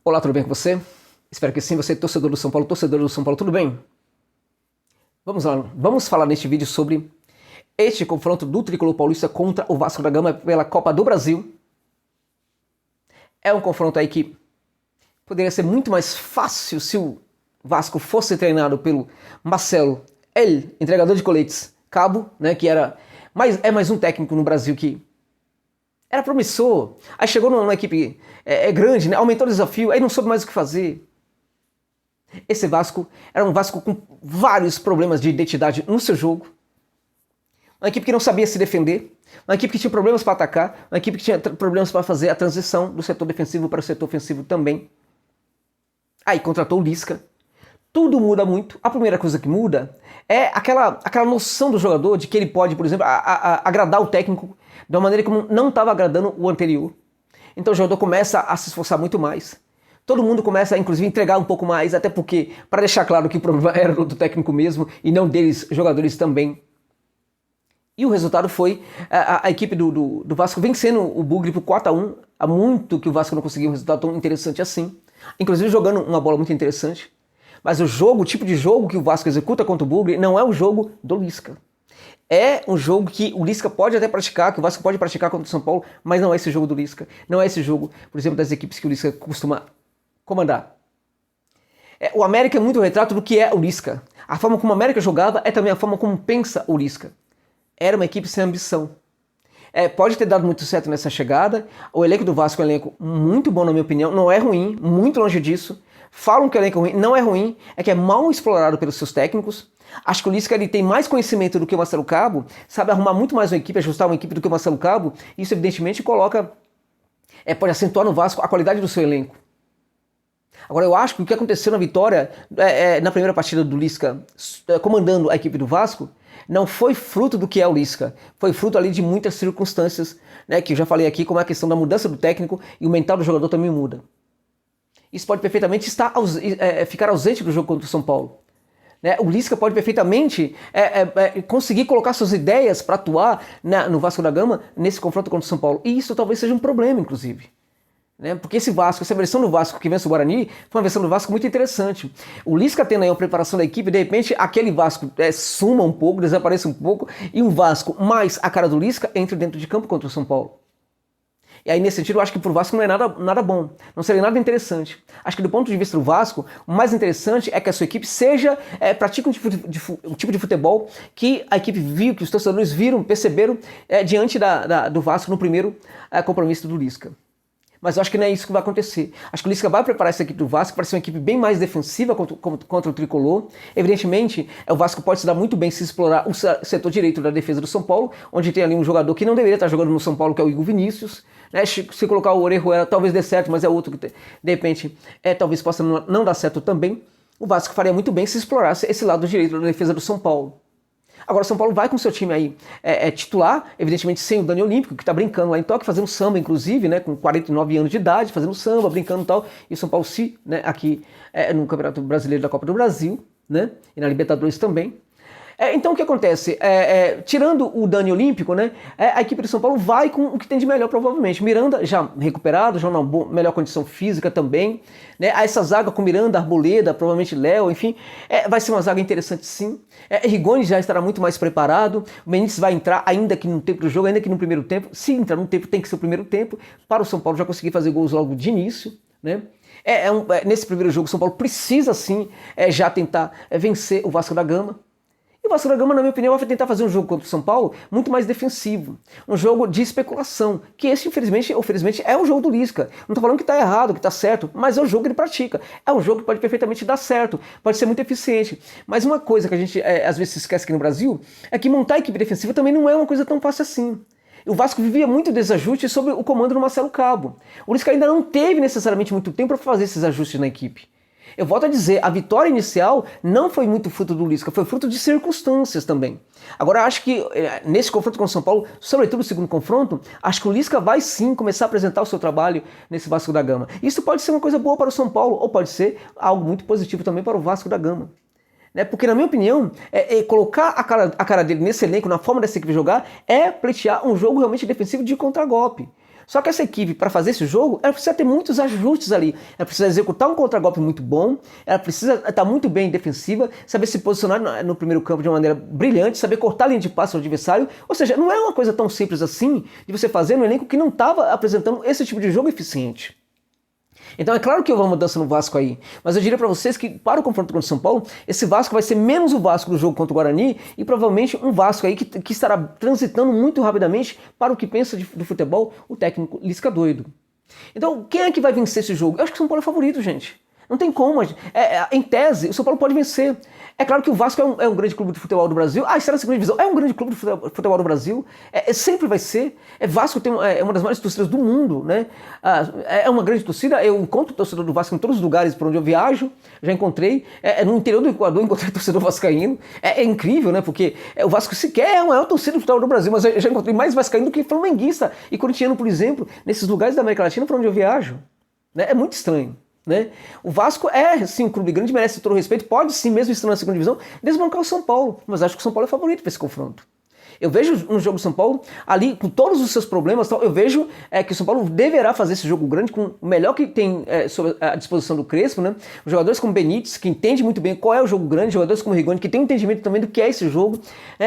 Olá, tudo bem com você? Espero que sim, você é torcedor do São Paulo, tudo bem? Vamos lá, vamos falar neste vídeo sobre este confronto do Tricolor Paulista contra o Vasco da Gama pela Copa do Brasil. É um confronto aí que poderia ser muito mais fácil se o Vasco fosse treinado pelo Marcelo, entregador de coletes, Cabo, né, que é mais um técnico no Brasil que era promissor, aí chegou numa equipe grande, né, aumentou o desafio, aí não soube mais o que fazer. Esse Vasco era um Vasco com vários problemas de identidade no seu jogo, uma equipe que não sabia se defender, uma equipe que tinha problemas para atacar, uma equipe que tinha problemas para fazer a transição do setor defensivo para o setor ofensivo também. Aí contratou o Lisca. Tudo muda muito. A primeira coisa que muda é aquela noção do jogador de que ele pode, por exemplo, agradar o técnico de uma maneira como não estava agradando o anterior. Então o jogador começa a se esforçar muito mais. Todo mundo começa a, inclusive, entregar um pouco mais, até porque, para deixar claro que o problema era do técnico mesmo e não deles, jogadores também. E o resultado foi a equipe do Vasco vencendo o Bugre por 4-1. Há muito que o Vasco não conseguia um resultado tão interessante assim. Inclusive jogando uma bola muito interessante. Mas o tipo de jogo que o Vasco executa contra o Bugre não é o jogo do Lisca. É um jogo que o Lisca pode até praticar, que o Vasco pode praticar contra o São Paulo, mas não é esse jogo do Lisca. Não é esse jogo, por exemplo, das equipes que o Lisca costuma comandar. O América é muito retrato do que é o Lisca. A forma como o América jogava é também a forma como pensa o Lisca. Era uma equipe sem ambição. Pode ter dado muito certo nessa chegada. O elenco do Vasco é um elenco muito bom, na minha opinião. Não é ruim, muito longe disso. Falam que o elenco é ruim, não é ruim. É que é mal explorado pelos seus técnicos. Acho que o Lisca ele tem mais conhecimento do que o Marcelo Cabo. Sabe arrumar muito mais uma equipe, ajustar uma equipe do que o Marcelo Cabo. Isso evidentemente pode acentuar no Vasco a qualidade do seu elenco. Agora eu acho que o que aconteceu na vitória, na primeira partida do Lisca comandando a equipe do Vasco, não foi fruto do que é o Lisca, foi fruto ali de muitas circunstâncias, né, que eu já falei aqui, como é a questão da mudança do técnico e o mental do jogador também muda. Isso pode perfeitamente ficar ausente do jogo contra o São Paulo. Né? O Lisca pode perfeitamente conseguir colocar suas ideias para atuar no Vasco da Gama nesse confronto contra o São Paulo. E isso talvez seja um problema, inclusive. Né? Porque essa versão do Vasco que vence o Guarani foi uma versão do Vasco muito interessante. O Lisca tendo aí a preparação da equipe, de repente aquele Vasco suma um pouco, desaparece um pouco, e um Vasco mais a cara do Lisca entra dentro de campo contra o São Paulo. E aí, nesse sentido, eu acho que pro Vasco não é nada bom, não seria nada interessante. Acho que do ponto de vista do Vasco, o mais interessante é que a sua equipe pratique um tipo de futebol que a equipe viu, que os torcedores viram, perceberam diante do Vasco no primeiro compromisso do Lisca. Mas eu acho que não é isso que vai acontecer. Acho que o Lisca vai preparar essa equipe do Vasco para ser uma equipe bem mais defensiva contra o Tricolor. Evidentemente, o Vasco pode se dar muito bem se explorar o setor direito da defesa do São Paulo, onde tem ali um jogador que não deveria estar jogando no São Paulo, que é o Igor Vinícius. Né? Se colocar o Orejuela, talvez dê certo, mas é outro que, de repente, talvez possa não dar certo também. O Vasco faria muito bem se explorasse esse lado direito da defesa do São Paulo. Agora o São Paulo vai com seu time aí titular, evidentemente sem o Dani Olímpico, que está brincando lá em Tóquio, fazendo samba, inclusive, né, com 49 anos de idade, fazendo samba, brincando e tal. E o São Paulo aqui no Campeonato Brasileiro da Copa do Brasil, né, e na Libertadores também. Então o que acontece? Tirando o Dani Olímpico, né, a equipe do São Paulo vai com o que tem de melhor, provavelmente. Miranda já recuperado, já numa melhor condição física também. Né, essa zaga com Miranda, Arboleda, provavelmente Léo, enfim, vai ser uma zaga interessante sim. Rigoni já estará muito mais preparado. O Benítez vai entrar ainda que no tempo do jogo, ainda que no primeiro tempo. Se entrar no tempo, tem que ser o primeiro tempo, para o São Paulo já conseguir fazer gols logo de início. Né? Nesse primeiro jogo, o São Paulo precisa sim já tentar vencer o Vasco da Gama. O Vasco da Gama, na minha opinião, vai tentar fazer um jogo contra o São Paulo muito mais defensivo. Um jogo de especulação, que esse, infelizmente, é um jogo do Lisca. Não estou falando que está errado, que está certo, mas é o jogo que ele pratica. É um jogo que pode perfeitamente dar certo, pode ser muito eficiente. Mas uma coisa que a gente às vezes se esquece aqui no Brasil é que montar a equipe defensiva também não é uma coisa tão fácil assim. O Vasco vivia muito desajuste sob o comando do Marcelo Cabo. O Lisca ainda não teve necessariamente muito tempo para fazer esses ajustes na equipe. Eu volto a dizer, a vitória inicial não foi muito fruto do Lisca, foi fruto de circunstâncias também. Agora, acho que nesse confronto com o São Paulo, sobretudo no segundo confronto, acho que o Lisca vai sim começar a apresentar o seu trabalho nesse Vasco da Gama. Isso pode ser uma coisa boa para o São Paulo, ou pode ser algo muito positivo também para o Vasco da Gama. Porque, na minha opinião, colocar a cara dele nesse elenco, na forma dessa equipe jogar, pleitear um jogo realmente defensivo de contragolpe. Só que essa equipe, para fazer esse jogo, ela precisa ter muitos ajustes ali. Ela precisa executar um contragolpe muito bom, ela precisa estar muito bem defensiva, saber se posicionar no primeiro campo de uma maneira brilhante, saber cortar a linha de passe do adversário. Ou seja, não é uma coisa tão simples assim de você fazer no elenco que não estava apresentando esse tipo de jogo eficiente. Então é claro que houve uma mudança no Vasco aí, mas eu diria para vocês que para o confronto contra o São Paulo, esse Vasco vai ser menos o Vasco do jogo contra o Guarani e provavelmente um Vasco aí que estará transitando muito rapidamente para o que pensa do futebol o técnico Lisca doido. Então quem é que vai vencer esse jogo? Eu acho que o São Paulo é favorito, gente. Não tem como. Em tese, o São Paulo pode vencer. É claro que o Vasco é um grande clube de futebol do Brasil. Está na segunda divisão. É um grande clube de futebol do Brasil. Sempre vai ser. Vasco é uma das maiores torcidas do mundo, né? É uma grande torcida. Eu encontro torcedor do Vasco em todos os lugares por onde eu viajo. Já encontrei. No interior do Equador encontrei torcedor vascaíno. É incrível, né? Porque o Vasco sequer é a maior torcida do futebol do Brasil. Mas eu já encontrei mais vascaíno do que flamenguista e corintiano, por exemplo, nesses lugares da América Latina por onde eu viajo. Né? É muito estranho. Né? O Vasco é sim um clube grande, merece todo o respeito, pode sim, mesmo estando na segunda divisão, desbancar o São Paulo, mas acho que o São Paulo é favorito para esse confronto. Eu vejo um jogo do São Paulo, ali com todos os seus problemas, eu vejo que o São Paulo deverá fazer esse jogo grande com o melhor que tem sob a disposição do Crespo, né? Os jogadores como Benítez, que entende muito bem qual é o jogo grande, jogadores como Rigoni, que tem um entendimento também do que é esse jogo,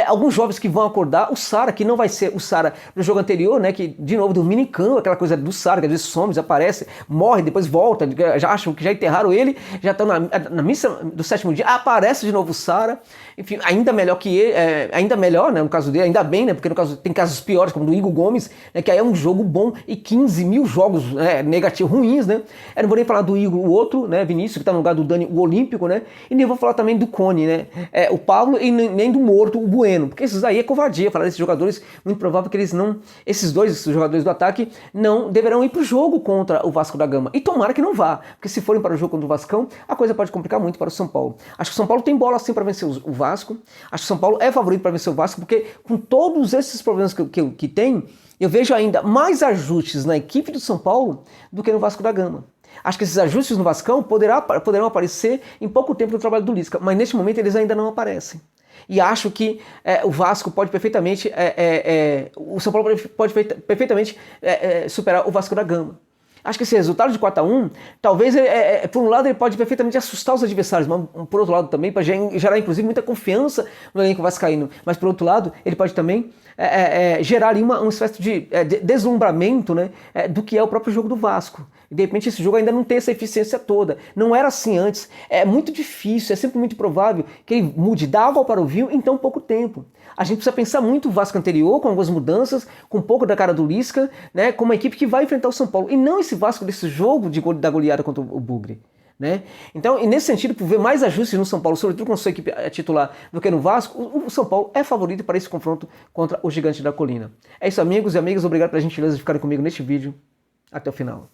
alguns jovens que vão acordar, o Sara, que não vai ser o Sara do jogo anterior, né? Que de novo do minicampo, aquela coisa do Sara, que às vezes some, desaparece, morre, depois volta, já acham que já enterraram ele, já estão na missa do sétimo dia, aparece de novo o Sara, enfim, ainda melhor que ele, ainda melhor, né? No caso dele, ainda bem, né? Porque no caso tem casos piores, como do Igor Gomes, né? Que aí é um jogo bom e 15 mil jogos negativos, ruins, né? Eu não vou nem falar do Igor, o outro, né? Vinícius, que tá no lugar do Dani, o Olímpico, né? E nem vou falar também do Cone, né? O Paulo e nem do Morto, o Bueno, porque esses aí é covardia, falar desses jogadores, muito provável que eles não, esses dois jogadores do ataque, não deverão ir pro jogo contra o Vasco da Gama. E tomara que não vá, porque se forem para o jogo contra o Vascão, a coisa pode complicar muito para o São Paulo. Acho que o São Paulo tem bola assim para vencer o Vasco, acho que o São Paulo é favorito para vencer o Vasco, porque com todos esses problemas que tem, eu vejo ainda mais ajustes na equipe do São Paulo do que no Vasco da Gama. Acho que esses ajustes no Vascão poderão aparecer em pouco tempo no trabalho do Lisca, mas neste momento eles ainda não aparecem. E acho que o Vasco pode perfeitamente, o São Paulo pode perfeitamente superar o Vasco da Gama. Acho que esse resultado de 4-1, talvez, por um lado, ele pode perfeitamente assustar os adversários, mas por outro lado também, para gerar, inclusive, muita confiança no elenco vascaíno. Mas, por outro lado, ele pode também gerar ali uma espécie de deslumbramento, né, do que é o próprio jogo do Vasco. E, de repente, esse jogo ainda não tem essa eficiência toda. Não era assim antes. É muito difícil, é sempre muito provável que ele mude da água para o vinho em tão pouco tempo. A gente precisa pensar muito o Vasco anterior, com algumas mudanças, com um pouco da cara do Lisca, né, como uma equipe que vai enfrentar o São Paulo. E não esse Vasco desse jogo da goleada contra o Bugre. Né? Então, e nesse sentido, por ver mais ajustes no São Paulo, sobretudo com a sua equipe titular, do que no Vasco, o São Paulo é favorito para esse confronto contra o Gigante da Colina. É isso, amigos e amigas. Obrigado pela gentileza de ficarem comigo neste vídeo. Até o final.